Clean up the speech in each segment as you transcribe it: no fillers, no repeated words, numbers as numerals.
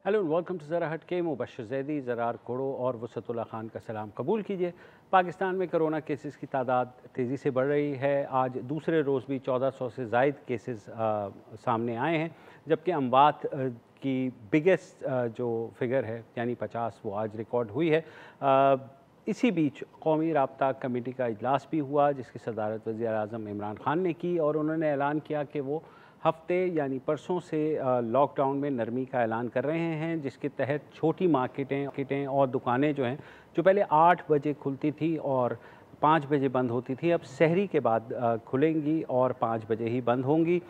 Hello and welcome to ज़रा हट के। मुबशर ज़ैदी, ज़रार कोड़ो और वसतुल्लाह खान का सलाम कबूल कीजिए। पाकिस्तान में कोरोना केसेस की तादाद तेज़ी से बढ़ रही है। आज दूसरे रोज़ भी 1400 से ज़ायद केसेस सामने आए हैं, जबकि अमवात की बिगेस्ट जो फिगर है यानी 50 वो आज रिकॉर्ड हुई है। इसी बीच कौमी राब्ता कमेटी का इजलास भी हुआ, जिसकी सदारत वज़ीर आज़म इमरान खान ने की और उन्होंने ऐलान किया कि वो हफ्ते यानी परसों से लॉकडाउन में नरमी का ऐलान कर रहे हैं, जिसके तहत छोटी मार्केटें और दुकानें जो हैं, जो पहले 8 बजे खुलती थी और 5 बजे बंद होती थी, अब सहरी के बाद खुलेंगी और 5 बजे ही बंद होंगी।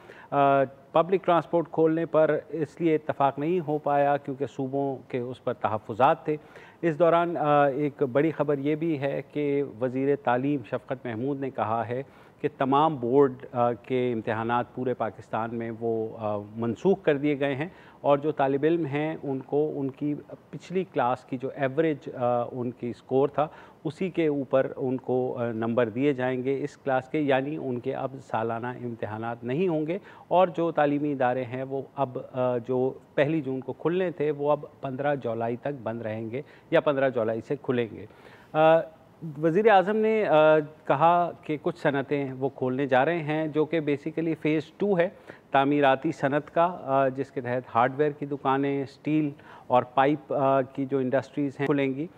पब्लिक ट्रांसपोर्ट खोलने पर इसलिए इत्तफाक नहीं हो पाया क्योंकि सूबों के उस पर तहफ़्फ़ुज़ात थे। इस दौरान एक बड़ी ख़बर ये भी है कि वज़ीर तालीम शफ़क़त महमूद ने कहा है कि तमाम बोर्ड के इम्तहानात पूरे पाकिस्तान में वो मनसूख कर दिए गए हैं और जो तालिब इल्म हैं उनको उनकी पिछली क्लास की जो एवरेज उनकी स्कोर था उसी के ऊपर उनको नंबर दिए जाएंगे इस क्लास के, यानी उनके अब सालाना इम्तहानात नहीं होंगे और जो तालीमी इदारे हैं वो अब जो 1 जून को खुलने थे वो अब 15 जुलाई तक बंद रहेंगे या 15 जुलाई से खुलेंगे। वज़ीर आज़म ने कहा कि कुछ सनतें वो खोलने जा रहे हैं जो कि बेसिकली फ़ेज़ 2 है तामीराती सनत का, जिसके तहत हार्डवेयर की दुकानें, स्टील और पाइप की जो इंडस्ट्रीज़ हैं खुलेंगी।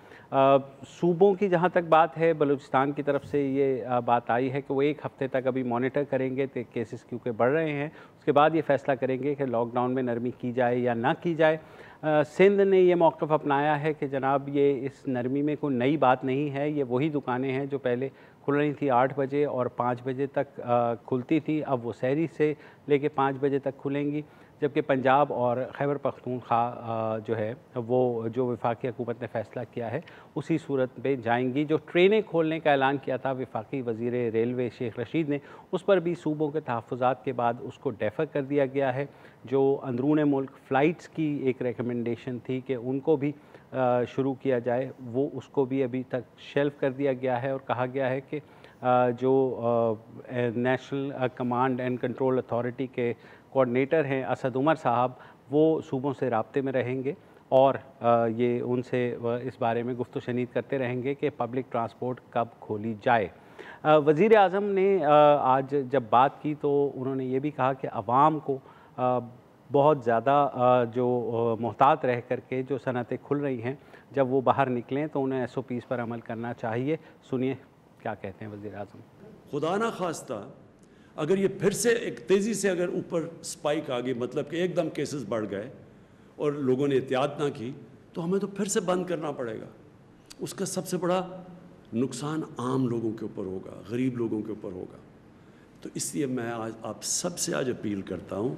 सूबों की जहाँ तक बात है, बलूचिस्तान की तरफ से ये बात आई है कि वो 1 हफ़्ते तक अभी मॉनिटर करेंगे तो केसेस क्योंकि बढ़ रहे हैं, उसके बाद ये फ़ैसला करेंगे कि लॉकडाउन में नरमी की जाए या ना की जाए। सिंध ने ये मौक़िफ़ अपनाया है कि जनाब ये इस नरमी में कोई नई बात नहीं है, ये वही दुकानें हैं जो पहले खुल रही थी 8 बजे और 5 बजे तक खुलती थी, अब वो सहरी से लेके 5 बजे तक खुलेंगी। जबकि पंजाब और खैबर पख्तूनख्वा जो है वो जो वफाकी हुकूमत ने फ़ैसला किया है उसी सूरत में जाएंगी। जो ट्रेनें खोलने का ऐलान किया था वफाकी वज़ीर रेलवे शेख रशीद ने, उस पर भी सूबों के तहफ़्फ़ुज़ात के बाद उसको डेफ़र कर दिया गया है। जो अंदरून मुल्क फ़्लाइट्स की एक रिकमेंडेशन थी कि उनको भी शुरू किया जाए, वो उसको भी अभी तक शेल्फ कर दिया गया है और कहा गया है कि जो national command and control authority के कोऑर्डिनेटर हैं असद उमर साहब, वो सूबों से राब्ते में रहेंगे और ये उनसे इस बारे में गुफ्त शनीद करते रहेंगे कि पब्लिक ट्रांसपोर्ट कब खोली जाए। वज़ीर आज़म ने आज जब बात की तो उन्होंने ये भी कहा कि आवाम को बहुत ज़्यादा जो मोहतात रह करके जो सनतें खुल रही हैं, जब वो बाहर निकलें तो उन्हें SOPs पर अमल करना चाहिए। सुनिए क्या कहते हैं वज़ीर आज़म। खुदा ना खास्ता अगर ये फिर से एक तेज़ी से अगर ऊपर स्पाइक आ गई, मतलब कि एकदम केसेस बढ़ गए और लोगों ने एहतियात ना की, तो हमें तो फिर से बंद करना पड़ेगा। उसका सबसे बड़ा नुकसान आम लोगों के ऊपर होगा, गरीब लोगों के ऊपर होगा। तो इसलिए मैं आज आप सबसे आज अपील करता हूँ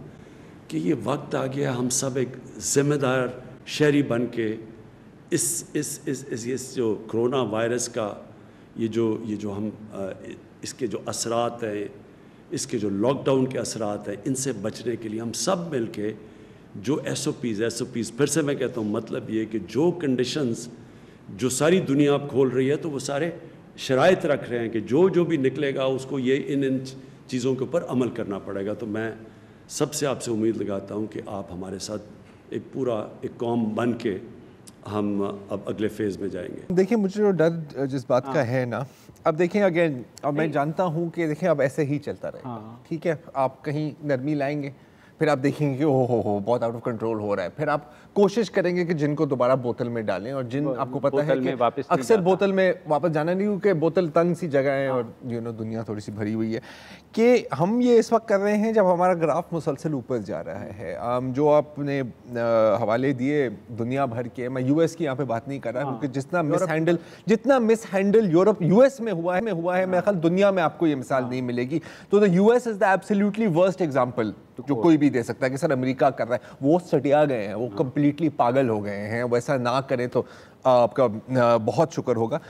कि ये वक्त आ गया, हम सब एक ज़िम्मेदार शहरी बन के इस जो कोरोना वायरस का ये जो हम इसके जो असरात हैं, इसके जो लॉकडाउन के असरात हैं, इनसे बचने के लिए हम सब मिल के जो SOPs फिर से मैं कहता हूँ, मतलब ये कि जो कंडीशंस जो सारी दुनिया अब खोल रही है तो वो सारे शराइत रख रहे हैं कि जो भी निकलेगा उसको ये इन चीज़ों के ऊपर अमल करना पड़ेगा। तो मैं सबसे आपसे उम्मीद लगाता हूँ कि आप हमारे साथ एक पूरा एक कौम बन के हम अब अगले फेज़ में जाएंगे। देखिए, मुझे जो डर जिस बात का है ना, अब देखें अगेन, अब मैं जानता हूँ कि देखें अब ऐसे ही चलता रहेगा, ठीक है। आप कहीं नरमी लाएंगे, फिर आप देखेंगे कि हो बहुत आउट ऑफ कंट्रोल हो रहा है, फिर आप कोशिश करेंगे कि जिनको दोबारा बोतल में डालें, और जिन आपको पता है कि अक्सर बोतल में वापस जाना नहीं, क्योंकि बोतल तंग सी जगह है और दुनिया थोड़ी सी भरी हुई है, कि हम ये इस वक्त कर रहे हैं जब हमारा ग्राफ मुसलसल ऊपर जा रहा है। जो आपने हवाले दिए दुनिया भर के, मैं US की यहाँ पे बात नहीं कर रहा, क्योंकि जितना मिस हैंडल यूरोप US में हुआ है मेरे ख्याल दुनिया में आपको ये मिसाल नहीं मिलेगी। तो the US is the absolutely worst example जो कोई भी दे सकता है कि सर अमेरिका कर रहा है, वो सटिया गए हैं, वो कम्प्लीटली पागल हो गए हैं। वैसा ना करें तो आपका बहुत शुक्र होगा।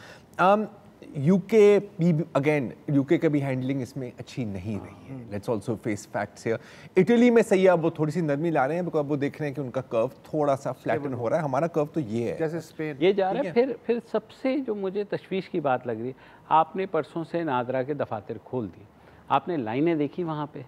यूके की भी हैंडलिंग इसमें अच्छी नहीं रही है। Let's also face facts here. Italy में सही है, अब वो थोड़ी सी नरमी ला रहे हैं, बिकॉज वो देख रहे हैं कि उनका कर्व थोड़ा सा फ्लैटन हो रहा है। हमारा कर्व तो ये है, जैसे स्पेन ये जा रहा है। फिर सबसे जो मुझे तशवीश की बात लग रही है, आपने परसों से नादरा के दफातर खोल दिए, आपने लाइनें देखी वहाँ पे।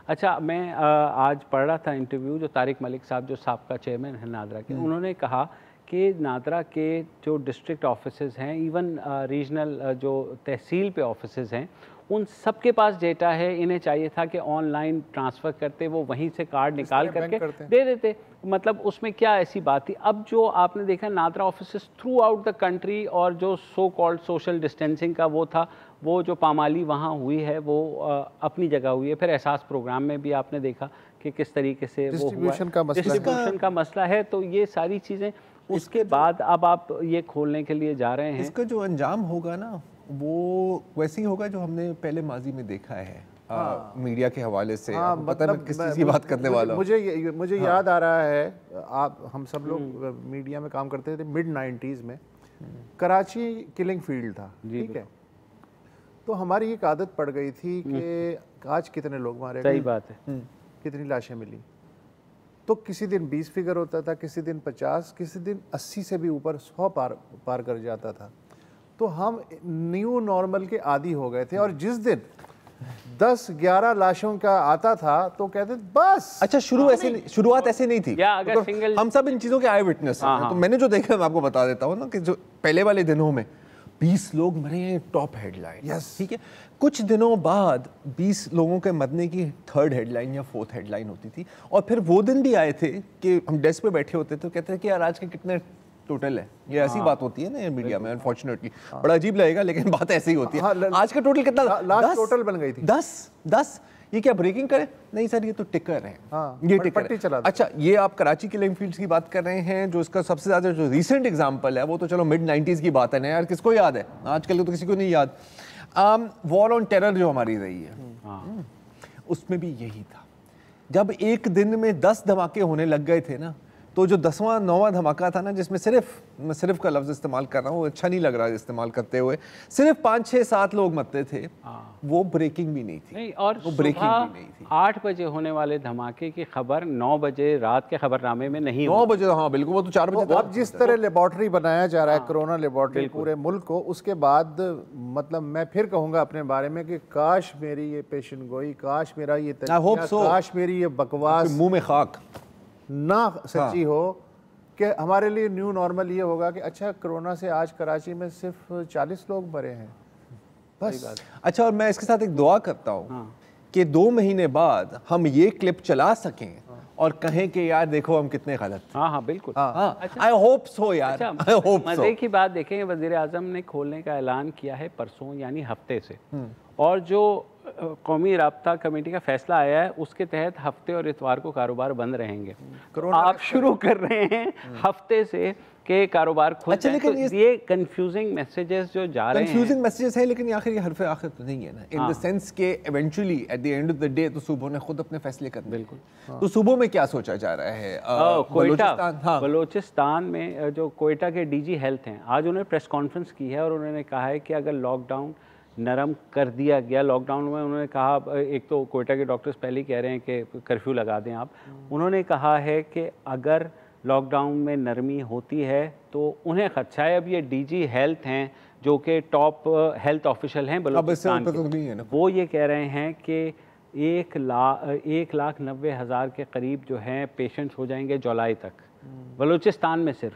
अच्छा, मैं आज पढ़ रहा था इंटरव्यू जो तारिक मलिक साहब जो साबका चेयरमैन हैं नादरा के, उन्होंने कहा कि नादरा के जो डिस्ट्रिक्ट ऑफिसेज हैं, इवन रीजनल जो तहसील पे ऑफिसेज हैं, उन सब के पास डेटा है। इन्हें चाहिए था कि ऑनलाइन ट्रांसफ़र करते, वो वहीं से कार्ड निकाल करके दे देते। मतलब उसमें क्या ऐसी बात थी। अब जो आपने देखा NADRA offices through out the country, और जो सो कॉल्ड सोशल डिस्टेंसिंग का वो था, वो जो पामाली वहाँ हुई है वो अपनी जगह हुई है। फिर एहसास प्रोग्राम में भी आपने देखा कि किस तरीके से वो डिस्ट्रीब्यूशन का मसला है। तो ये सारी चीज़ें उसके बाद अब आप ये खोलने के लिए जा रहे हैं। इसका जो अंजाम होगा ना वो वैसे ही होगा जो हमने पहले माजी में देखा है। मीडिया के हवाले से पता नहीं किस चीज़ की बात करने वाला हूं। मुझे याद आ रहा है, हम सब लोग मीडिया में काम करते थे मिड 90s में। कराची किलिंग फील्ड था, ठीक है। तो हमारी एक आदत पड़ गई थी कि आज कितने लोग मारे गए, सही बात है, कितनी लाशें मिली। तो किसी दिन 20 फिगर होता था, किसी दिन 50, किसी दिन 80 से भी ऊपर 100 पार कर जाता था। तो हम न्यू नॉर्मल के आदी हो गए थे। और जिस दिन 10-11 लाशों का आता था तो कहते बस। अच्छा, शुरुआत ऐसे नहीं थी। अगर सिंगल हम सब इन चीज़ों के आई विटनेस हैं। तो मैंने जो देखा मैं आपको बता देता हूँ ना कि जो पहले वाले दिनों में 20 लोग मरे हैं, टॉप हेडलाइन। यस, ठीक है। कुछ दिनों बाद 20 लोगों के मरने की 3rd हेडलाइन या 4th हेडलाइन होती थी। और फिर वो दिन भी आए थे कि हम डेस्क पे बैठे होते थे, कहते थे कि यार आज के कितने टोटल है। ये ऐसी बात होती है ना मीडिया में, अनफॉर्चुनेटली। बड़ा अजीब लगेगा लेकिन बात ऐसी ही होती है। आज का टोटल कितना? लास्ट टोटल बन गई थी 10। ये क्या ब्रेकिंग करे? नहीं सर, ये तो टिकर है। ये टिकर है। अच्छा, ये आप कराची किलिंग फील्ड्स की बात कर रहे हैं, जो इसका सबसे ज्यादा जो रीसेंट एग्जांपल है वो तो चलो मिड 90s की बात है ना यार, किसको याद है? आजकल तो किसी को नहीं याद। वॉर ऑन टेरर जो हमारी रही है, उसमें भी यही था। जब एक दिन में 10 धमाके होने लग गए थे ना, तो जो 10वां 9वां धमाका था ना, जिसमें मैं सिर्फ का लफ्ज़ इस्तेमाल कर रहा हूँ, अच्छा नहीं लग रहा है इस्तेमाल करते हुए, सिर्फ 5, 6, 7 लोग मरते थे। वो ब्रेकिंग भी नहीं थी। नहीं, और वो ब्रेकिंग भी नहीं थी। 8 बजे होने वाले धमाके की खबर 9 बजे रात के खबरनामे में नहीं 9 बजे, हाँ बिल्कुल, वो तो 4 बजे। अब जिस तरह लेबॉर्ट्री बनाया जा रहा है, कोरोना लेबॉर्ट्री पूरे मुल्क को, उसके बाद मतलब मैं फिर कहूँगा अपने बारे में कि काश मेरी ये पेशन गोई, काश मेरा ये तजकिया, काश मेरी ये बकवास मुंह में खाक ना सच्ची हो कि हमारे लिए न्यू नॉर्मल ये होगा कि अच्छा कोरोना से आज कराची में सिर्फ 40 लोग मरे हैं बस। अच्छा, और मैं इसके साथ एक दुआ करता हूँ कि 2 महीने बाद हम ये क्लिप चला सकें और कहें कि यार देखो हम कितने गलत। हाँ बिल्कुल। आई होप सो यार। I hope so. मजे की बात देखें, वज़ीर आज़म ने खोलने का ऐलान किया है परसों, यानी हफ्ते से। और जो कौमी राब्ता कमेटी का फैसला आया है उसके तहत हफ्ते और इतवार को कारोबार बंद रहेंगे। आप शुरू कर रहे हैं हफ्ते से के कारोबार खुल जाए। लेकिन ये कंफ्यूजिंग मैसेजेस जो जा रहे हैं, कंफ्यूजिंग मैसेजेस हैं, लेकिन आखिर ये हरफ आखिर तो नहीं है ना, इन द सेंस के eventually at the end of the day तो सूबों ने खुद अपने फैसले करने। बिल्कुल। तो सूबों में क्या सोचा जा रहा है? बलूचिस्तान में जो कोयटा के डीजी हेल्थ हैं, आज उन्होंने प्रेस कॉन्फ्रेंस की है और उन्होंने कहा है कि अगर लॉकडाउन नरम कर दिया गया, लॉकडाउन में उन्होंने कहा, एक तो कोयटा के डॉक्टर्स पहले ही कह रहे हैं कि कर्फ्यू लगा दें आप। उन्होंने कहा है कि अगर लॉकडाउन में नरमी होती है तो उन्हें खदशा है। अब ये डीजी हेल्थ हैं जो कि टॉप हेल्थ ऑफिशियल हैं बलूचिस्तान के, वो ये कह रहे हैं कि 1,90,000 के करीब जो हैं पेशेंट्स हो जाएंगे जुलाई तक बलूचिस्तान में सिर्फ,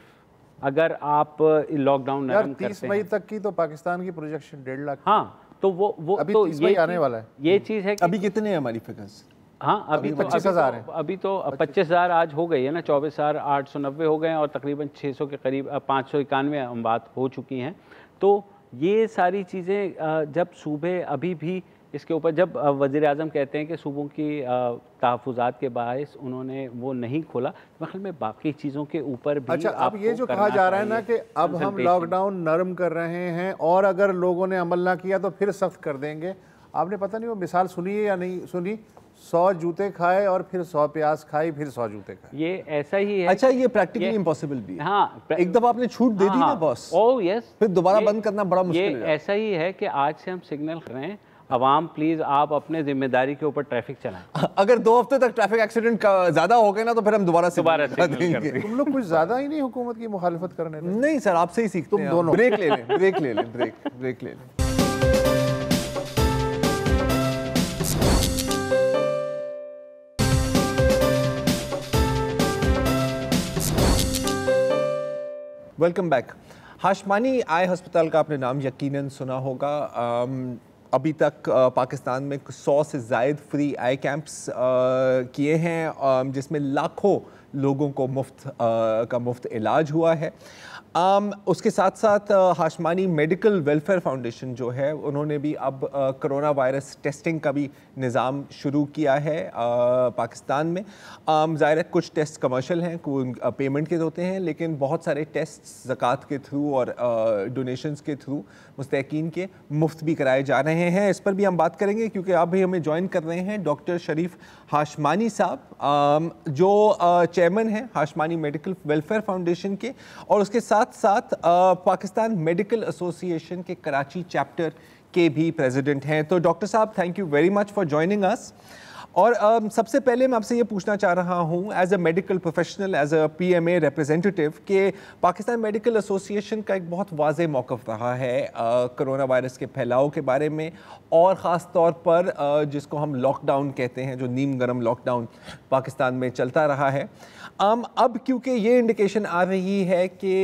अगर आप लॉकडाउन नरम करते हैं। 30 मई तक की तो पाकिस्तान की प्रोजेक्शन 1.5 लाख। हाँ, तो वो अभी तो 30 मई आने वाला है। ये चीज़ है कि अभी कितने हैं हमारी फिगर्स? हाँ, अभी 25,000 है। अभी तो 25,000 आज हो गई है ना, 24,890 हो गए हैं और तकरीबन 600 के करीब 591 हम बात हो चुकी हैं। तो ये सारी चीज़ें जब सूबे अभी भी इसके ऊपर, जब वज़ीर आज़म कहते हैं कि सूबों की तहफ़्फ़ुज़ात के बायस उन्होंने वो नहीं खोला, मतलब में बाकी चीज़ों के ऊपर भी। अच्छा, अब ये जो कहा जा रहा है ना कि अब हम लॉकडाउन नरम कर रहे हैं और अगर लोगों ने अमल ना किया तो फिर सख्त कर देंगे। आपने पता नहीं वो मिसाल सुनी है या नहीं सुनी, 100 जूते खाए और फिर 100 प्याज खाई, फिर 100 जूते खाए। ये ऐसा ही है। अच्छा, ये प्रैक्टिकली इम्पॉसिबल भी है। हाँ, एक दफा आपने छूट दे दी ना बॉस, ओह यस, फिर दोबारा बंद करना बड़ा मुश्किल है। ऐसा ही है कि आज से हम सिग्नल कर रहे हैं, अवाम प्लीज आप अपने जिम्मेदारी के ऊपर ट्रैफिक चलाएं। अगर 2 हफ्ते तक ट्रैफिक एक्सीडेंट ज्यादा हो गए ना तो फिर हम दोबारा देंगे। तुम लोग कुछ ज्यादा ही नहीं हुकूमत की मुखालफत करने। नहीं सर, आपसे ही सीखते हैं। तुम दोनों ब्रेक ले लें, ब्रेक ले लें, ब्रेक ले लें। Welcome back. हाशमानी आई अस्पताल का आपने नाम यकीनन सुना होगा। अभी तक पाकिस्तान में 100 से ज़ायद फ्री आई कैंप्स किए हैं, जिसमें लाखों लोगों को मुफ्त इलाज हुआ है। उसके साथ साथ हाशमानी मेडिकल वेलफेयर फाउंडेशन जो है, उन्होंने भी अब कोरोना वायरस टेस्टिंग का भी निज़ाम शुरू किया है पाकिस्तान में। ज़ाहिर है कुछ टेस्ट कमर्शियल हैं, पेमेंट के होते हैं, लेकिन बहुत सारे टेस्ट ज़कात के थ्रू और डोनेशंस के थ्रू मुस्तहकीन के मुफ्त भी कराए जा रहे हैं। इस पर भी हम बात करेंगे क्योंकि अब भी हमें ज्वाइन कर रहे हैं डॉक्टर शरीफ हाशमानी साहब, जो चेयरमैन हैं हाशमानी मेडिकल वेलफेयर फाउंडेशन के, और उसके साथ साथ पाकिस्तान मेडिकल एसोसिएशन के कराची चैप्टर के भी प्रेसिडेंट हैं। तो डॉक्टर साहब, thank you very much for joining us. और सबसे पहले मैं आपसे ये पूछना चाह रहा हूँ as a medical professional, as a PMA representative, कि पाकिस्तान मेडिकल एसोसिएशन का एक बहुत वाज़ेह मौक़िफ़ रहा है कोरोना वायरस के फैलाव के बारे में, और ख़ास तौर पर जिसको हम लॉकडाउन कहते हैं, जो नीम गरम लॉकडाउन पाकिस्तान में चलता रहा है। अब क्योंकि ये इंडिकेशन आ रही है कि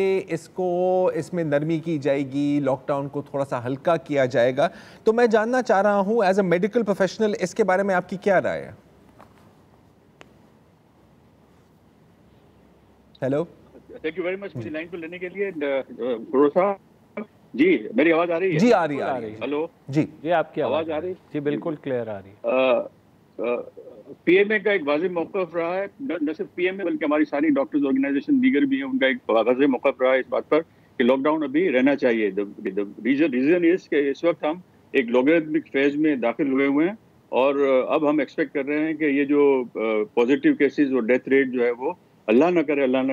इसमें नरमी की जाएगी, लॉकडाउन को थोड़ा सा हल्का किया जाएगा, तो मैं जानना चाह रहा हूँ एज अ मेडिकल प्रोफेशनल इसके बारे में आपकी क्या राय है? Hello, thank you very much मुझे लाइन पर लेने के लिए। जी, मेरी आवाज़ आ रही है? जी आ रही है। हेलो जी जी, आपकी आवाज़ आ रही है जी, बिल्कुल क्लियर आ रही है। PMA का एक वाज़ेह मौक़िफ़ रहा है, न सिर्फ PMA बल्कि हमारी सारी डॉक्टर्स ऑर्गेनाइजेशन दीगर भी हैं, उनका एक वाज़ेह मौक़िफ़ रहा है इस बात पर कि लॉकडाउन अभी रहना चाहिए। रीज़न इज़ कि इस वक्त हम एक लॉगरिथमिक फेज़ में दाखिल हुए हुए हैं, और अब हम एक्सपेक्ट कर रहे हैं कि ये जो पॉजिटिव केसेस और डेथ रेट जो है वो अल्लाह ना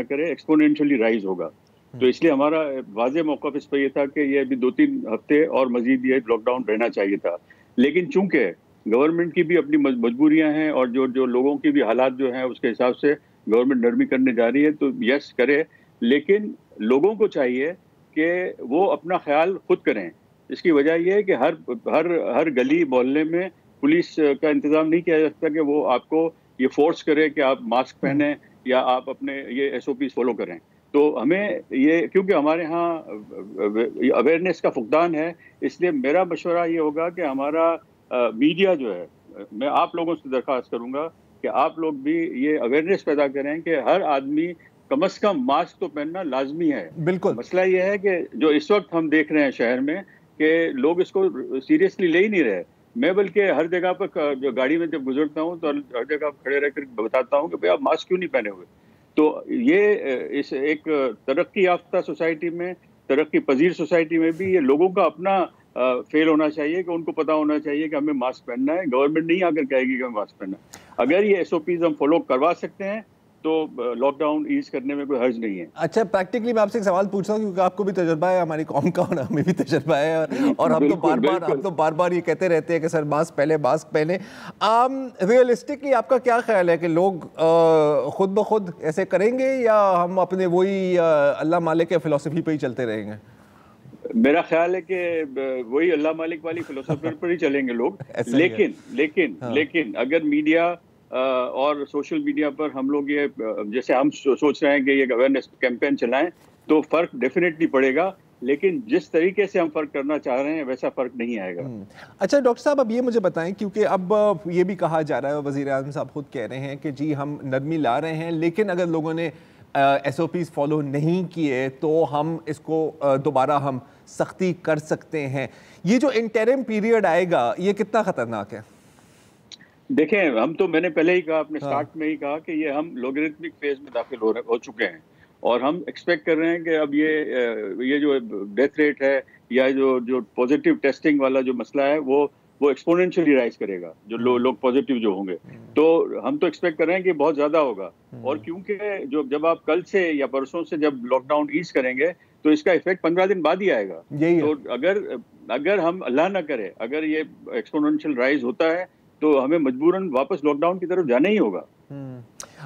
करे एक्सपोनेंशियली राइज होगा। तो इसलिए हमारा वाज़ेह मौक़िफ़ इस पर यह था कि ये अभी 2-3 हफ्ते और मज़ीद ये लॉकडाउन रहना चाहिए था। लेकिन चूँकि गवर्नमेंट की भी अपनी मजबूरियां हैं और जो लोगों की भी हालात जो हैं उसके हिसाब से गवर्नमेंट नरमी करने जा रही है, तो यस करे, लेकिन लोगों को चाहिए कि वो अपना ख्याल खुद करें। इसकी वजह यह है कि हर गली मोहल्ले में पुलिस का इंतज़ाम नहीं किया जा सकता कि वो आपको ये फोर्स करे कि आप मास्क पहने या आप अपने ये SOPs फॉलो करें। तो हमें ये, क्योंकि हमारे यहाँ अवेयरनेस का फुकदान है, इसलिए मेरा मशवरा ये होगा कि हमारा मीडिया जो है, मैं आप लोगों से दरख्वास्त करूंगा कि आप लोग भी ये अवेयरनेस पैदा करें कि हर आदमी कम से कम मास्क तो पहनना लाजमी है। बिल्कुल। मसला ये है कि जो इस वक्त हम देख रहे हैं शहर में कि लोग इसको सीरियसली ले ही नहीं रहे। मैं बल्कि हर जगह पर जो गाड़ी में जब गुजरता हूँ तो हर जगह खड़े रहकर बताता हूँ कि भाई आप मास्क क्यों नहीं पहने हुए। तो ये इस एक तरक्की याफ्ता सोसाइटी में, तरक्की पजीर सोसाइटी में भी ये लोगों का अपना फेल होना चाहिए कि उनको पता होना चाहिए कि हमें मास्क पहनना है। गवर्नमेंट नहीं आकर कहेगी कि हमें मास्क पहनना है। अगर ये SOPs हम फॉलो करवा सकते हैं तो लॉकडाउन ईज करने में कोई हर्ज नहीं है। अच्छा, प्रैक्टिकली मैं आपसे एक सवाल पूछ रहा हूँ क्योंकि आपको भी तजुर्बा है, हमारी कौम का, और हमें भी तजुर्बा है, और हम तो बार बार ये कहते रहते हैं कि सर मास्क पहले। रियलिस्टिकली आपका क्या ख्याल है कि लोग खुद ब खुद ऐसे करेंगे या हम अपने वही अल्लाह मालिक के फिलॉसफी पे ही चलते रहेंगे? मेरा ख्याल है कि वही अल्लाह मालिक वाली फिलोसफी पर ही चलेंगे लोग। लेकिन अगर मीडिया और सोशल मीडिया पर हम लोग ये, जैसे हम सोच रहे हैं कि ये अवेयरनेस कैंपेन चलाएं, तो फर्क डेफिनेटली पड़ेगा, लेकिन जिस तरीके से हम फर्क करना चाह रहे हैं वैसा फर्क नहीं आएगा। अच्छा डॉक्टर साहब, अब ये मुझे बताएं, क्योंकि अब ये भी कहा जा रहा है, वज़ीर आज़म साहब खुद कह रहे हैं कि जी हम नरमी ला रहे हैं, लेकिन अगर लोगों ने SOPs फॉलो नहीं किए तो हम इसको दोबारा हम सख्ती कर सकते हैं। ये जो इंटरिम पीरियड आएगा ये कितना खतरनाक है? देखें, मैंने पहले ही कहा, अपने स्टार्ट में ही कहा कि ये हम लोगरिथमिक फेज में दाखिल हो चुके हैं, और हम एक्सपेक्ट कर रहे हैं कि अब ये जो डेथ रेट है या जो पॉजिटिव टेस्टिंग वाला जो मसला है वो एक्सपोनेंशियली राइज करेगा, जो लोग पॉजिटिव जो होंगे, तो हम तो एक्सपेक्ट कर रहे हैं कि बहुत ज़्यादा होगा। और क्योंकि जब आप कल से या परसों से जब लॉकडाउन ईज करेंगे तो इसका इफेक्ट 15 दिन बाद ही आएगा। तो अगर हम अल्लाह ना करे, अगर ये एक्सपोनेंशियल राइज होता है तो हमें मजबूरन वापस लॉकडाउन की तरफ जाना ही होगा।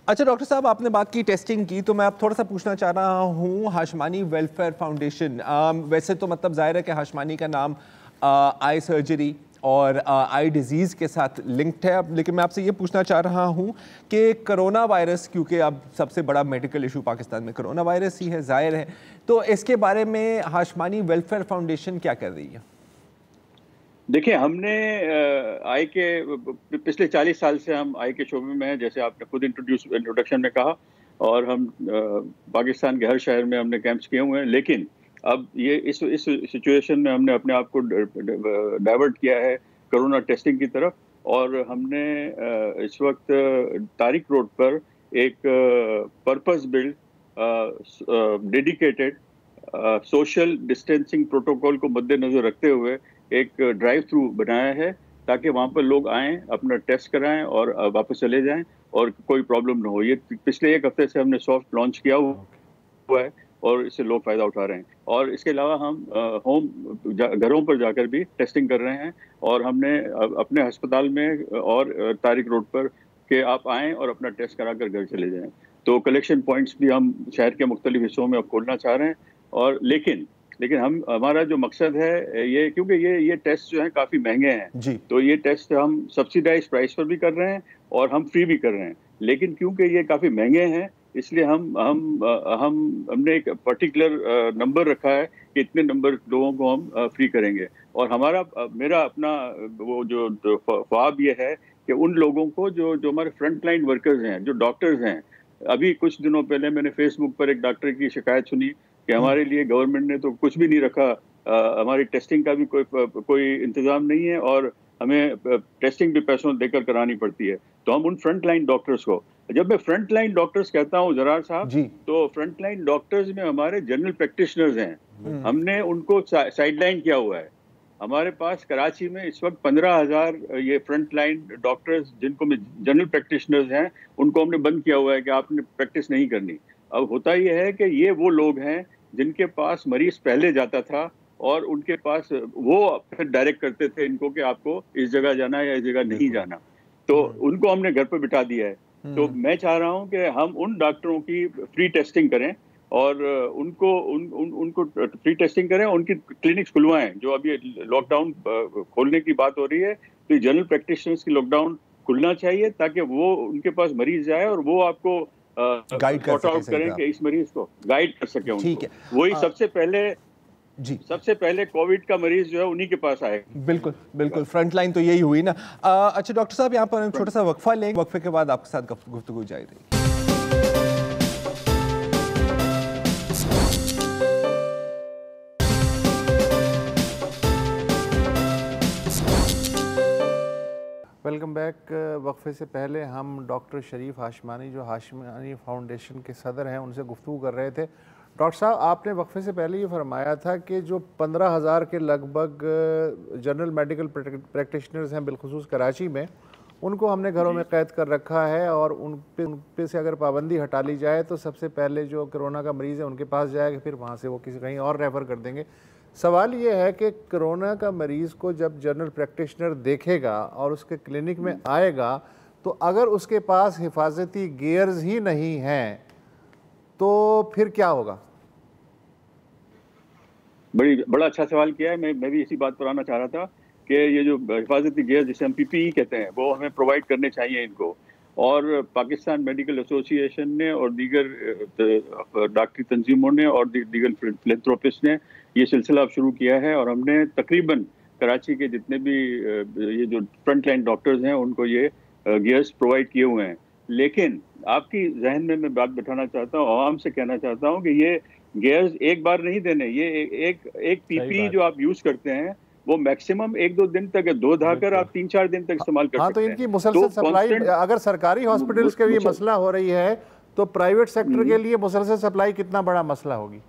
अच्छा डॉक्टर साहब, आपने बात की टेस्टिंग की, तो मैं आप थोड़ा सा पूछना चाह रहा हूँ हाशमानी वेलफेयर फाउंडेशन, वैसे तो मतलब जाहिर है कि हाशमानी का नाम आई सर्जरी और आई डिजीज़ के साथ लिंक्ड है। अब लेकिन मैं आपसे ये पूछना चाह रहा हूँ कि कोरोना वायरस, क्योंकि अब सबसे बड़ा मेडिकल इशू पाकिस्तान में कोरोना वायरस ही है, ज़ाहिर है, तो इसके बारे में हाशमानी वेलफेयर फाउंडेशन क्या कर रही है? देखिए, हमने आई के पिछले 40 साल से हम आई के शोबे में हैं, जैसे आपने खुद इंट्रोडक्शन में कहा, और हम पाकिस्तान के हर शहर में हमने कैंप्स किए हुए हैं। लेकिन अब ये इस सिचुएशन में हमने अपने आप को डाइवर्ट किया है कोरोना टेस्टिंग की तरफ, और हमने इस वक्त तारिक रोड पर एक purpose build dedicated social distancing protocol को मद्देनजर रखते हुए एक ड्राइव थ्रू बनाया है, ताकि वहाँ पर लोग आएँ, अपना टेस्ट कराएं और वापस चले जाएं और कोई प्रॉब्लम ना हो। ये पिछले एक हफ्ते से हमने सॉफ्ट लॉन्च किया हुआ है और इससे लोग फ़ायदा उठा रहे हैं। और इसके अलावा हम घरों पर जाकर भी टेस्टिंग कर रहे हैं, और हमने अपने अस्पताल में और तारिक रोड पर कि आप आएँ और अपना टेस्ट करा कर घर चले जाएँ। तो कलेक्शन पॉइंट्स भी हम शहर के मुख्तलिफ हिस्सों में अब खोलना चाह रहे हैं। और लेकिन हमारा जो मकसद है ये, क्योंकि ये टेस्ट जो हैं काफ़ी महंगे हैं, तो ये टेस्ट हम सब्सिडाइज प्राइस पर भी कर रहे हैं और हम फ्री भी कर रहे हैं। लेकिन क्योंकि ये काफ़ी महंगे हैं, इसलिए हमने एक पर्टिकुलर नंबर रखा है कि इतने नंबर लोगों को हम फ्री करेंगे। और मेरा अपना वो जो ख्वाब ये है कि उन लोगों को जो हमारे फ्रंट लाइन वर्कर्स हैं, जो डॉक्टर्स हैं, अभी कुछ दिनों पहले मैंने फेसबुक पर एक डॉक्टर की शिकायत सुनी कि हमारे लिए गवर्नमेंट ने तो कुछ भी नहीं रखा, हमारी टेस्टिंग का भी कोई इंतजाम नहीं है और हमें टेस्टिंग भी पैसों देकर करानी पड़ती है। तो हम उन फ्रंट लाइन डॉक्टर्स को, जब मैं फ्रंट लाइन डॉक्टर्स कहता हूँ जरार साहब, तो फ्रंट लाइन डॉक्टर्स में हमारे जनरल प्रैक्टिशनर्स हैं, हमने उनको साइडलाइन किया हुआ है। हमारे पास कराची में इस वक्त 15,000 ये फ्रंट लाइन डॉक्टर्स, जिनको में जनरल प्रैक्टिशनर्स हैं, उनको हमने बंद किया हुआ है कि आपने प्रैक्टिस नहीं करनी। अब होता यह है कि ये वो लोग हैं जिनके पास मरीज पहले जाता था और उनके पास वो फिर डायरेक्ट करते थे इनको कि आपको इस जगह जाना है या इस जगह नहीं जाना, तो उनको हमने घर पर बिठा दिया है। तो मैं चाह रहा हूं कि हम उन डॉक्टरों की फ्री टेस्टिंग करें और उनको फ्री टेस्टिंग करें, उनकी क्लिनिक्स खुलवाएं। जो अभी लॉकडाउन खोलने की बात हो रही है, तो जनरल प्रैक्टिशनर्स की लॉकडाउन खुलना चाहिए ताकि वो उनके पास मरीज जाए और वो आपको गाइड कर आउट करें कि इस मरीज को गाइड कर सके उनको। ठीक है, वही सबसे पहले कोविड का मरीज जो है उन्हीं के पास आएगा। बिल्कुल फ्रंट लाइन तो यही हुई ना। अच्छा डॉक्टर साहब, यहाँ पर छोटा सा वक्फा लेंगे, वक्फे के बाद आपके साथ गुफ्तगू जारी रहेगी। Welcome back. वक्फे से पहले हम डॉक्टर शरीफ हाशमानी, जो हाशमानी फाउंडेशन के सदर हैं, उनसे गुफ्तगू कर रहे थे। डॉक्टर साहब, आपने वक्फे से पहले ये फरमाया था कि जो 15,000 के लगभग जनरल मेडिकल प्रैक्टिशनर्स हैं बिलखुसूस कराची में, उनको हमने घरों में कैद कर रखा है और उन पे से अगर पाबंदी हटा ली जाए तो सबसे पहले जो कोरोना का मरीज़ है उनके पास जाएगा, फिर वहाँ से वो किसी कहीं और रेफ़र कर देंगे। सवाल ये है कि कोरोना का मरीज़ को जब जनरल प्रैक्टिशनर देखेगा और उसके क्लिनिक में आएगा, तो अगर उसके पास हिफाजती गियर्स ही नहीं हैं तो फिर क्या होगा? बड़ा अच्छा सवाल किया है। मैं भी इसी बात पर आना चाह रहा था कि ये जो हिफाजती गियर जिसे हम PPE कहते हैं, वो हमें प्रोवाइड करने चाहिए इनको। और पाकिस्तान मेडिकल एसोसिएशन ने और दीगर डॉक्टरी तंजीमों ने और दीगर फिलैंथ्रोपिस्ट ने ये सिलसिला अब शुरू किया है, और हमने तकरीबन कराची के जितने भी ये जो फ्रंट लाइन डॉक्टर्स हैं उनको ये गियर्स प्रोवाइड किए हुए हैं। लेकिन आपकी जहन में मैं बात बैठाना चाहता हूँ, आवाम से कहना चाहता हूँ कि ये गियर्स एक बार नहीं देने। ये एक PPE जो आप यूज करते हैं वो मैक्सिमम 1-2 दिन तक, धो धाकर आप 3-4 दिन तक इस्तेमाल कर सकते हैं। तो इनकी मुसलसल सप्लाई, अगर सरकारी हॉस्पिटल्स के लिए मसला हो रही है तो प्राइवेट सेक्टर के लिए मुसलसल सप्लाई कितना बड़ा मसला होगी?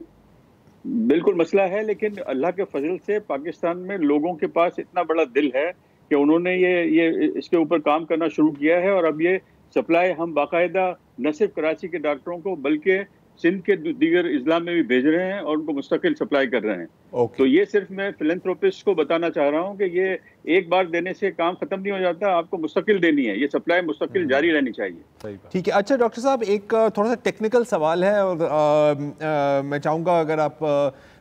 बिल्कुल मसला है, लेकिन अल्लाह के फजल से पाकिस्तान में लोगों के पास इतना बड़ा दिल है कि उन्होंने ये इसके ऊपर काम करना शुरू किया है, और अब ये सप्लाई हम बाकायदा न सिर्फ कराची के डॉक्टरों को बल्कि सिंध के दीगर इजला में भी भेज रहे हैं और उनको मुस्तकिल सप्लाई कर रहे हैं। तो ये सिर्फ मैं फिलैंथ्रोपिस्ट को बताना चाह रहा हूँ कि ये एक बार देने से काम खत्म नहीं हो जाता, आपको मुस्तकिल देनी है, ये सप्लाई मुस्तकिल जारी रहनी चाहिए। ठीक है। अच्छा डॉक्टर साहब, एक थोड़ा सा टेक्निकल सवाल है और मैं चाहूँगा अगर आप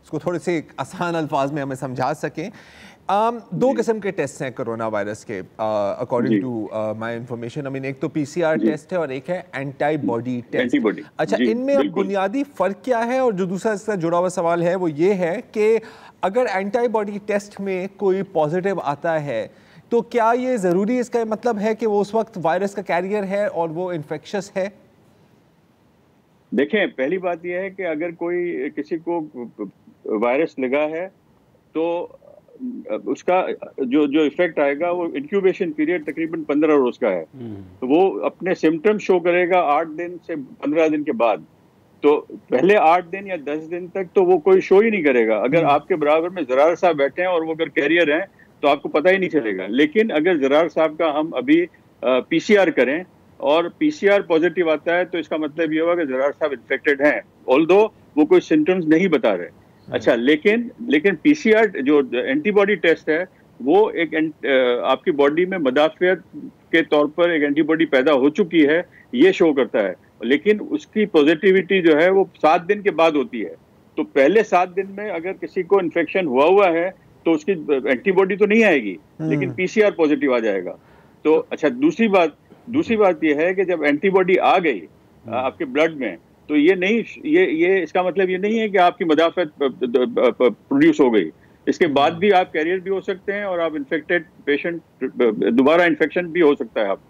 इसको थोड़े से आसान अल्फाज में हमें समझा सकें। दो किस्म के टेस्ट हैं कोरोना वायरस के according to my information. I mean एक तो पीसीआर टेस्ट है और एक है एंटीबॉडी टेस्ट। अच्छा, इनमें बुनियादी फ़र्क क्या है? और जो दूसरा इससे जुड़ा हुआ सवाल है वो ये है कि अगर एंटीबॉडी टेस्ट में कोई पॉजिटिव आता है तो क्या ये ज़रूरी इसका मतलब है कि वो उस वक्त वायरस का कैरियर है और वो इन्फेक्शस है? देखें, पहली बात यह है कि अगर कोई किसी को वायरस लगा है तो उसका जो इफेक्ट आएगा वो इंक्यूबेशन पीरियड तकरीबन 15 रोज का है। तो वो अपने सिम्टम्स शो करेगा 8 दिन से 15 दिन के बाद। तो पहले 8 दिन या 10 दिन तक तो वो कोई शो ही नहीं करेगा। अगर आपके बराबर में ज़रार साहब बैठे हैं और वो अगर कैरियर हैं तो आपको पता ही नहीं चलेगा। लेकिन अगर ज़रार साहब का हम अभी पीसीआर करें और पीसीआर पॉजिटिव आता है तो इसका मतलब ये होगा कि ज़रार साहब इन्फेक्टेड हैं, ऑल्दो वो कोई सिम्टम्स नहीं बता रहे। अच्छा, लेकिन पीसीआर जो एंटीबॉडी टेस्ट है वो एक आपकी बॉडी में मदाफियत के तौर पर एक एंटीबॉडी पैदा हो चुकी है, ये शो करता है। लेकिन उसकी पॉजिटिविटी जो है वो 7 दिन के बाद होती है। तो पहले 7 दिन में अगर किसी को इन्फेक्शन हुआ है तो उसकी एंटीबॉडी तो नहीं आएगी, लेकिन पीसीआर पॉजिटिव आ जाएगा। तो अच्छा, दूसरी बात यह है कि जब एंटीबॉडी आ गई आपके ब्लड में तो ये इसका मतलब ये नहीं है कि आपकी मदाफत प्रोड्यूस हो गई। इसके बाद भी आप कैरियर भी हो सकते हैं और आप इन्फेक्टेड पेशेंट, दोबारा इन्फेक्शन भी हो सकता है आप।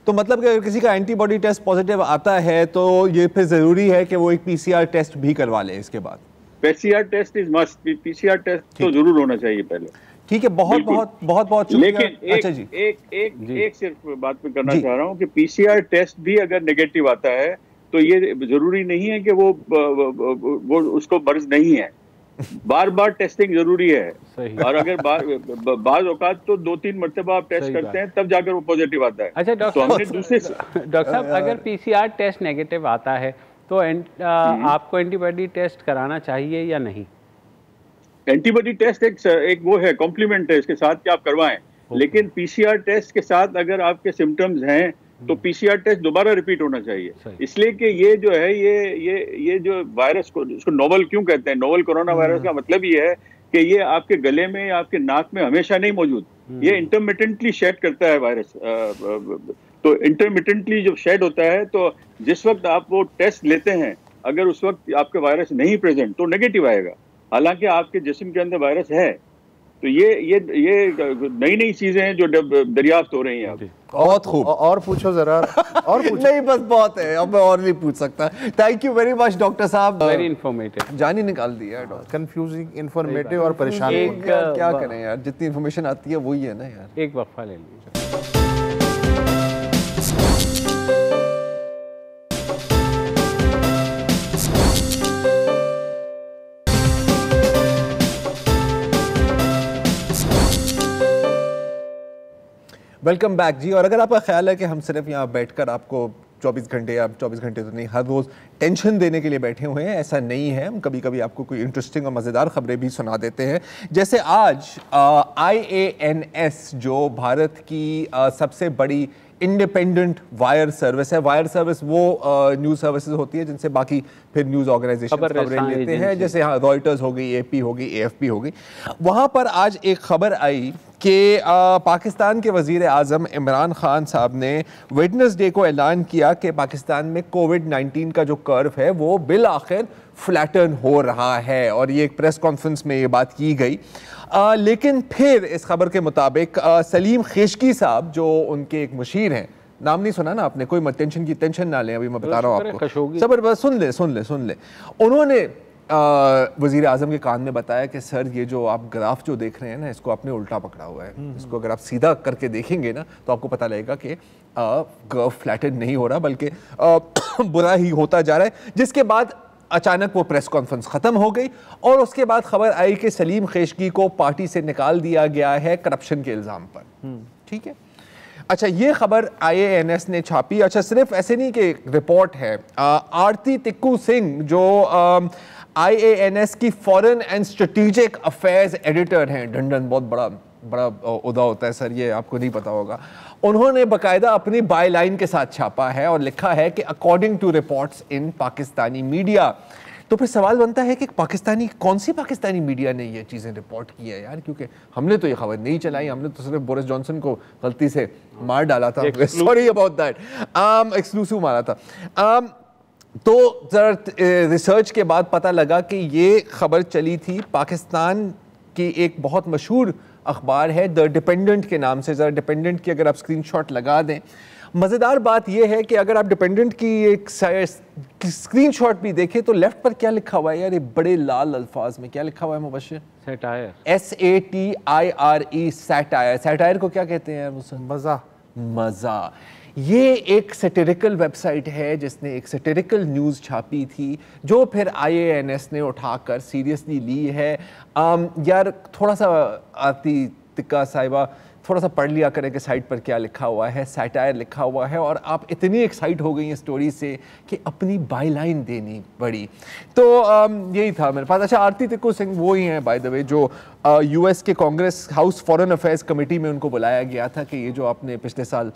तो मतलब कि अगर किसी का एंटीबॉडी टेस्ट पॉजिटिव आता है तो ये फिर जरूरी है कि वो एक पीसीआर टेस्ट भी करवा ले इसके बाद? PCR test is must, PCR test तो जरूर होना चाहिए पहले। ठीक है, बहुत शुक्रिया। लेकिन एक सिर्फ बात मैं करना चाह रहा हूँ कि पीसीआर टेस्ट भी अगर नेगेटिव आता है तो ये जरूरी नहीं है कि वो उसको मर्ज नहीं है। बार बार टेस्टिंग जरूरी है। और अगर बार औकात तो 2-3 मरतबा आप टेस्ट करते हैं तब जाकर वो पॉजिटिव आता है। अच्छा डॉक्टर साहब, अगर पीसीआर टेस्ट नेगेटिव आता है तो आपको एंटीबॉडी टेस्ट कराना चाहिए या नहीं? एंटीबॉडी टेस्ट एक वो है, कॉम्प्लीमेंट है इसके साथ कि आप करवाएं। लेकिन पीसीआर टेस्ट के साथ अगर आपके सिम्टम्स हैं तो पीसीआर टेस्ट दोबारा रिपीट होना चाहिए। इसलिए कि ये जो है ये जो वायरस को, इसको नोवल क्यों कहते हैं? नोवल कोरोना वायरस का मतलब ये है कि ये आपके गले में या आपके नाक में हमेशा नहीं मौजूद, ये इंटरमिटेंटली शेड करता है वायरस। तो इंटरमिटेंटली जब शेड होता है तो जिस वक्त आप वो टेस्ट लेते हैं अगर उस वक्त आपके वायरस नहीं प्रेजेंट तो नेगेटिव आएगा, हालांकि आपके जिस्म के अंदर वायरस है। तो ये नई चीजें हैं जो दरियाफ्त हो रही हैं अब। बहुत खूब। और पूछो जरा। और पूछो। नहीं, बस बहुत है, अब मैं और नहीं पूछ सकता। Thank you very much doctor साहब, वेरी इन्फॉर्मेटिव। जान ही निकाल दिया डॉक्टर। कंफ्यूजिंग, इन्फॉर्मेटिव और परेशान। क्या करें यार, जितनी इन्फॉर्मेशन आती है वही है ना यार। एक वक्फा ले लीजिए। वेलकम बैक जी। और अगर आपका ख्याल है कि हम सिर्फ यहाँ बैठकर आपको 24 घंटे या 24 घंटे तो नहीं, हर रोज़ टेंशन देने के लिए बैठे हुए हैं, ऐसा नहीं है। हम कभी कभी आपको कोई इंटरेस्टिंग और मज़ेदार खबरें भी सुना देते हैं। जैसे आज IANS जो भारत की सबसे बड़ी इंडिपेंडेंट वायर सर्विस है। वायर सर्विस वो न्यूज़ सर्विसेज होती है जिनसे बाकी फिर न्यूज़ ऑर्गेनाइजेशन खबरें लेते हैं, जैसे हाँ रॉयटर्स हो गई, AP हो गई, AFP हो गई। वहाँ पर आज एक खबर आई कि पाकिस्तान के वज़ीर आज़म इमरान खान साहब ने वेडनेसडे को ऐलान किया कि पाकिस्तान में कोविड-19 का जो कर्व है वो बिल आखिर फ्लैटन हो रहा है। और ये एक प्रेस कॉन्फ्रेंस में ये बात की गई। लेकिन फिर इस खबर के मुताबिक सलीम खेशकी साहब जो उनके एक मुशीर हैं, नाम नहीं सुना ना आपने, कोई मत टेंशन ना लें, अभी मैं बता रहा हूँ आपको, सबर बस सुन ले। उन्होंने वज़ीर आज़म के कान में बताया कि सर ये जो आप ग्राफ जो देख रहे हैं ना, इसको आपने उल्टा पकड़ा हुआ है। इसको अगर आप सीधा करके देखेंगे ना तो आपको पता लगेगा कि कर्व फ्लैटन नहीं हो रहा बल्कि बुरा ही होता जा रहा है। जिसके बाद अचानक वो प्रेस कॉन्फ्रेंस ख़त्म हो गई और उसके बाद खबर आई कि सलीम खेशकी को पार्टी से निकाल दिया गया है करप्शन के इल्ज़ाम पर। ठीक है, अच्छा ये खबर IANS ने छापी। अच्छा सिर्फ ऐसे नहीं कि रिपोर्ट है, आरती तिक्कू सिंह जो IANS की foreign and strategic affairs editor हैं, ढंढन बहुत बड़ा उहदा होता है सर, ये आपको नहीं पता होगा। उन्होंने बाकायदा अपनी बायलाइन के साथ छापा है और लिखा है कि according to reports in Pakistani media तो फिर सवाल बनता है कि कौन सी पाकिस्तानी मीडिया ने ये चीज़ें रिपोर्ट की है यार, क्योंकि हमने तो ये खबर नहीं चलाई, हमने तो सिर्फ बोरिस जॉनसन को गलती से मार डाला था, सॉरी अबाउट दैट, एक्सक्लूसिव मारा था। तो जरा रिसर्च के बाद पता लगा कि ये खबर चली थी पाकिस्तान की एक बहुत मशहूर अखबार है द डिपेंडेंट के नाम से। ज़रा डिपेंडेंट की अगर आप स्क्रीनशॉट लगा दें, मज़ेदार बात यह है कि अगर आप डिपेंडेंट की एक स्क्रीनशॉट भी देखें तो लेफ्ट पर क्या लिखा हुआ है यार, ये बड़े लाल अल्फाज में क्या लिखा हुआ है Mubashshir? Satire, SATIRE, satire. Satire को क्या कहते हैं यार मुझसे? मज़ा। मज़ा। ये एक सैटिरिकल वेबसाइट है जिसने एक सैटिरिकल न्यूज़ छापी थी जो फिर IANS ने उठाकर सीरियसली ली है। यार थोड़ा सा आती तिक्का साहिबा थोड़ा सा पढ़ लिया करें कि साइट पर क्या लिखा हुआ है। सैटायर लिखा हुआ है और आप इतनी एक्साइट हो गई हैं स्टोरी से कि अपनी बाई लाइन देनी पड़ी। तो यही था मेरे पास। अच्छा, आरती तिक्कू सिंह वो ही हैं बाय द वे जो US के Congress house foreign affairs committee में उनको बुलाया गया था कि ये जो आपने पिछले साल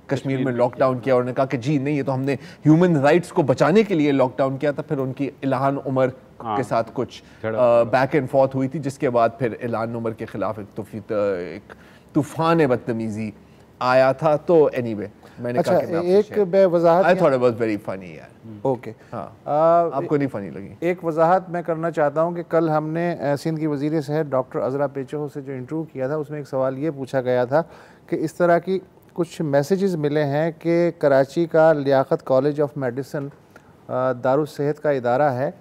कश्मीर में लॉकडाउन किया, उन्होंने कहा कि जी नहीं, ये तो हमने ह्यूमन राइट्स को बचाने के लिए लॉकडाउन किया था। फिर उनकी इल्हान उमर के साथ कुछ बैक एंड फोर्थ हुई थी, जिसके बाद फिर इल्हान उमर के खिलाफ एक तूफान बदतमीजी आया था। तो एनीवे मैंने अच्छा, कहा कि एक वजाहत I thought it was very funny यार। ओके, हाँ, आपको नहीं फनी लगी? एक वजाहत मैं करना चाहता हूँ कि कल हमने सिंध की वज़ीर सेहत डॉक्टर अज़रा पेचो से जो इंटरव्यू किया था उसमें एक सवाल ये पूछा गया था कि इस तरह की कुछ मैसेजेस मिले हैं कि कराची का लियाकत कॉलेज ऑफ मेडिसिन दारुस सेहत का इदारा है,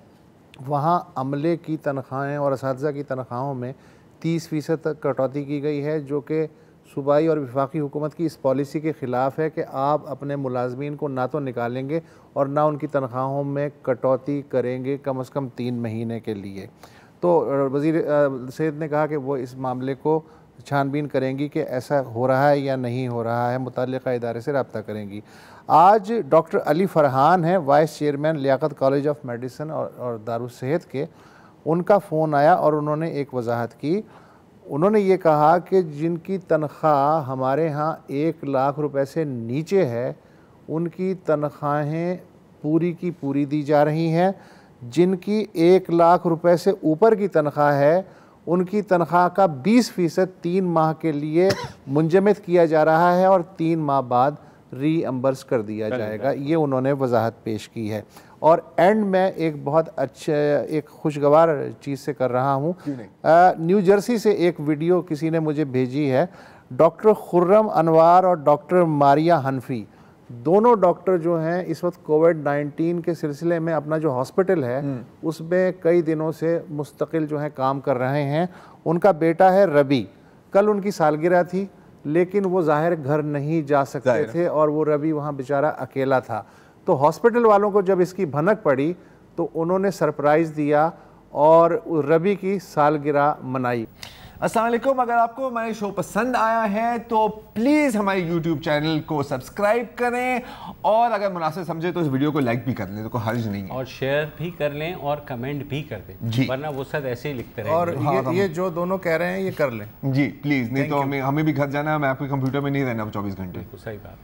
वहाँ अमले की तनख्वाहें और असातिज़ा की तनख्वाहों में 30% तक कटौती की गई है, जो कि सूबाई और वफाकी हुकूमत की इस पॉलिसी के ख़िलाफ़ है कि आप अपने मुलाजमीन को ना तो निकालेंगे और ना उनकी तनख्वाहों में कटौती करेंगे कम से कम 3 महीने के लिए। तो वज़ीर सेहत ने कहा कि वो इस मामले को छानबीन करेंगी कि ऐसा हो रहा है या नहीं हो रहा है, मुतल्लिक़ा इदारे से रब्ता करेंगी। आज डॉक्टर अली फरहान हैं, vice chairman Liaquat college of medicine और दारुस सेहत के, उनका फ़ोन आया और उन्होंने एक वजाहत की। उन्होंने ये कहा कि जिनकी तनख्वाह हमारे यहाँ 1 लाख रुपए से नीचे है उनकी तनख्वाहें पूरी की पूरी दी जा रही हैं, जिनकी 1 लाख रुपए से ऊपर की तनख्वाह है उनकी तनख्वाह का 20% 3 माह के लिए मुंजमद किया जा रहा है और 3 माह बाद रीअम्बर्स कर दिया जाएगा। ये उन्होंने वजाहत पेश की है। और एंड में एक बहुत अच्छे एक खुशगवार चीज़ से कर रहा हूँ। न्यू जर्सी से एक वीडियो किसी ने मुझे भेजी है। डॉक्टर खुर्रम अनवार और डॉक्टर मारिया हनफी, दोनों डॉक्टर जो हैं इस वक्त कोविड-19 के सिलसिले में अपना जो हॉस्पिटल है उसमें कई दिनों से मुस्तकिल जो है काम कर रहे हैं। उनका बेटा है रबी, कल उनकी सालगिरह थी लेकिन वो ज़ाहिर घर नहीं जा सकते थे और वो रबी वहाँ बेचारा अकेला था। तो हॉस्पिटल वालों को जब इसकी भनक पड़ी तो उन्होंने सरप्राइज़ दिया और रबी की सालगिरह मनाई। अस्सलाम वालेकुम। अगर आपको हमारे शो पसंद आया है तो प्लीज़ हमारे YouTube चैनल को सब्सक्राइब करें और अगर मुनासिब समझे तो इस वीडियो को लाइक भी कर लें, तो कोई हर्ज नहीं है, और शेयर भी कर लें और कमेंट भी कर दें, वरना वो सब ऐसे ही लिखते रहेंगे। और ये जो दोनों कह रहे हैं ये कर लें जी प्लीज़, नहीं तो हमें भी घर जाना है, मैं आपके कंप्यूटर में नहीं रहना 24 घंटे। सही बात।